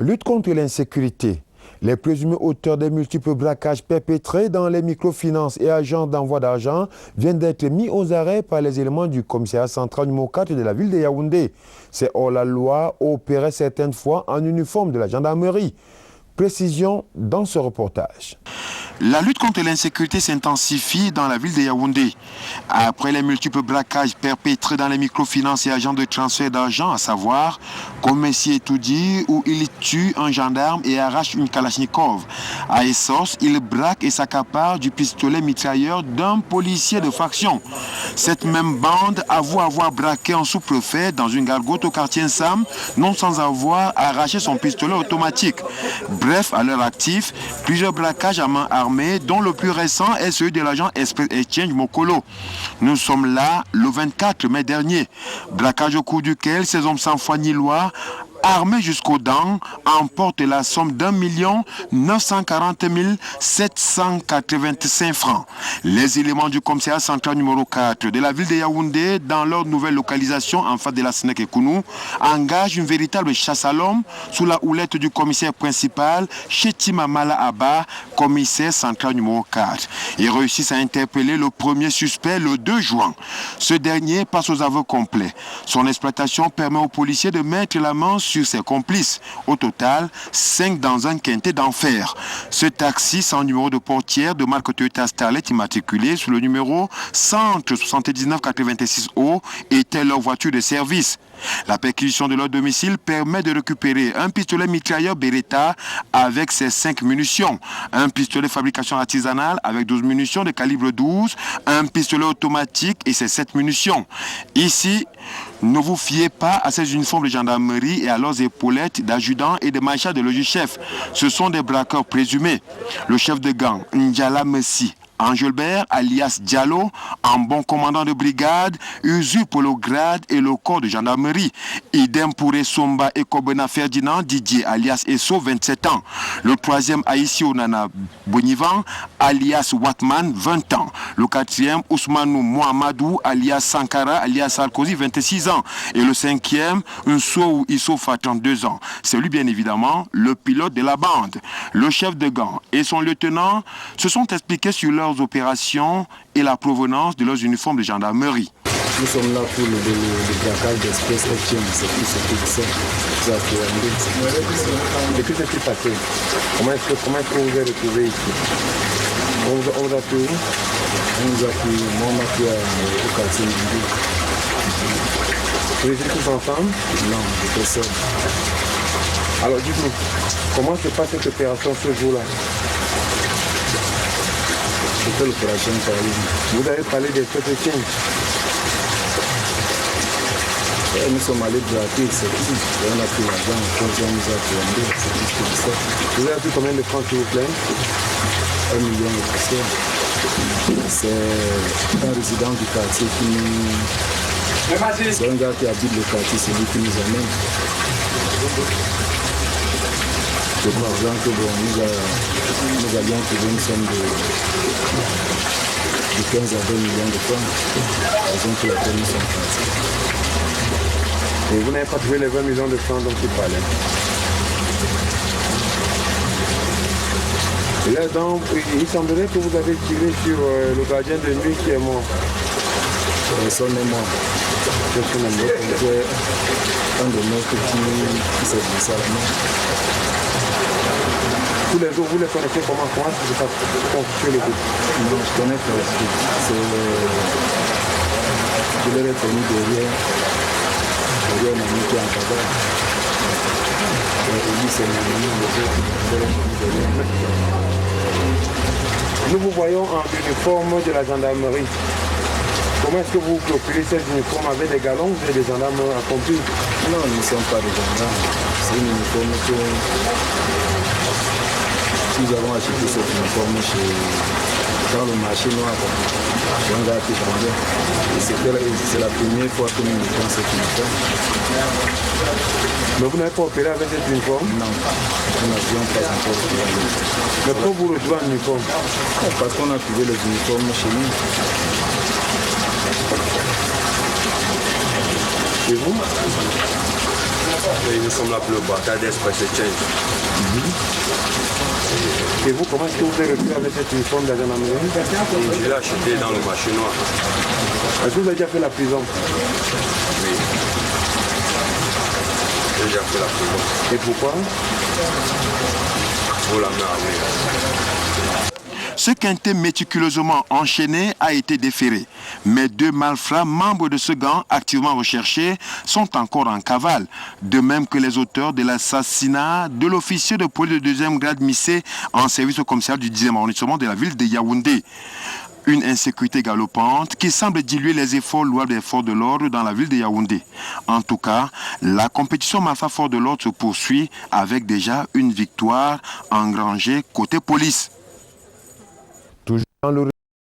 Lutte contre l'insécurité. Les présumés auteurs des multiples braquages perpétrés dans les microfinances et agents d'envoi d'argent viennent d'être mis aux arrêts par les éléments du commissariat central numéro 4 de la ville de Yaoundé. Ces hors-la-loi opéraient certaines fois en uniforme de la gendarmerie. Précision dans ce reportage. La lutte contre l'insécurité s'intensifie dans la ville de Yaoundé. Après les multiples braquages perpétrés dans les microfinances et agents de transfert d'argent, à savoir comme Messi et Toudi, où il tue un gendarme et arrache une Kalachnikov. À Essos, il braque et s'accapare du pistolet mitrailleur d'un policier de faction. Cette même bande avoue avoir braqué un sous-préfet dans une gargote au quartier Nsam, non sans avoir arraché son pistolet automatique. Bref, à l'heure active, plusieurs braquages à main armée, dont le plus récent est celui de l'agent Express Exchange Mokolo. Nous sommes là le 24 mai dernier. Braquage au cours duquel ces hommes sans foi ni loi, armés jusqu'aux dents, emportent la somme d'1 940 785 francs. Les éléments du commissariat central numéro 4 de la ville de Yaoundé, dans leur nouvelle localisation en face de la Sénèque et Kounou, engagent une véritable chasse à l'homme sous la houlette du commissaire principal, Chetima Mala Abba, commissaire central numéro 4. Ils réussissent à interpeller le premier suspect le 2 juin. Ce dernier passe aux aveux complets. Son exploitation permet aux policiers de mettre la main sur ses complices. Au total, 5 dans un quintet d'enfer. Ce taxi sans numéro de portière de marque Toyota Starlet immatriculé sous le numéro 17986O était leur voiture de service. La perquisition de leur domicile permet de récupérer un pistolet mitrailleur Beretta avec ses 5 munitions, un pistolet fabrication artisanale avec 12 munitions de calibre 12, un pistolet automatique et ses 7 munitions. Ici, ne vous fiez pas à ces uniformes de gendarmerie et à leurs épaulettes d'adjudants et de maréchal de logis-chef. Ce sont des braqueurs présumés. Le chef de gang, Ndjala Messi, Angelbert, alias Diallo, en bon commandant de brigade, usurpe le grade et le corps de gendarmerie. Idem pour Essomba et Kobena Ferdinand Didier, alias Esso, 27 ans. Le troisième, Aïssi Onana Bonivan, alias Watman, 20 ans. Le quatrième, Ousmanou Mohamedou, alias Sankara, alias Sarkozy, 26 ans. Et le cinquième, Nsou Issofa, 32 ans. C'est lui, bien évidemment, le pilote de la bande. Le chef de gang et son lieutenant se sont expliqués sur leurs opérations et la provenance de leurs uniformes de gendarmerie. Nous sommes là pour le braquage d'Express Exchange, c'est tout ce que c'est. Depuis ce qui s'est passé, comment est-ce que vous avez retrouvé ici? On vous a pris où? On nous a pris, moi, au quartier Ndou. Vous étiez tous ensemble? Non, j'étais seul. Alors dites-nous, comment se passe cette opération ce jour-là? C'était l'opération Caraïbe. Vous avez parlé des Exchange. Nous sommes allés braquer, c'est tout. On a pris l'argent, on nous a pris, c'est tout comme ça. Vous avez pris combien de francs, s'il vous plaît? 1 million de personnes. C'est un résident du quartier qui nous... C'est un gars qui habite le quartier, c'est lui qui nous amène. C'est par exemple que bon, nous allions trouver une somme de 15 à 20 millions de francs. Raison pour laquelle nous sommes partis. Et vous n'avez pas trouvé les 20 millions de francs dont tu parlais? Et là, donc, il semblerait que vous avez tiré sur le gardien de nuit qui est mort. Son est mort. C'est son nom. C'est un de nos qui s'est blessé à la main. Tous les autres, vous les connaissez comment? Comment est-ce que vous avez constitué le groupe? Non, je connais pas. Je l'ai reconnu derrière un ami qui est en tabac. Lui, c'est mon ami, Nous vous voyons en uniforme de la gendarmerie. Comment est-ce que vous clopulez ces uniformes avec des galons ou des gendarmes accomplis? Non, nous ne sommes pas des gendarmes. C'est une uniforme que nous avons acheté cette uniforme dans le marché noir. C'est un gars qui vendait. C'est la première fois que nous mettons cette uniforme. Mais vous n'avez pas opéré avec cette uniforme? Non, nous n'avions pas encore opéré. Mais pourquoi vous retrouvez en uniforme? Parce qu'on a trouvé les uniformes chez nous. Et vous? Et nous sommes là pour le partage d'Express Change. Et vous, comment est-ce que vous avez reçu avec cette uniforme de la gendarmerie? Je l'ai acheté dans le marché noir. Est-ce que vous avez déjà fait la prison? Oui. J'ai déjà fait la prison. Et pourquoi? Pour la main armée. Ce quintet méticuleusement enchaîné a été déféré. Mais 2 malfrats, membres de ce gang activement recherchés, sont encore en cavale. De même que les auteurs de l'assassinat de l'officier de police de 2e grade Missé en service au commissariat du 10e arrondissement de la ville de Yaoundé. Une insécurité galopante qui semble diluer les efforts louables des forces de l'ordre dans la ville de Yaoundé. En tout cas, la compétition malfrats-forces de l'ordre se poursuit avec déjà une victoire engrangée côté police. Toujours dans le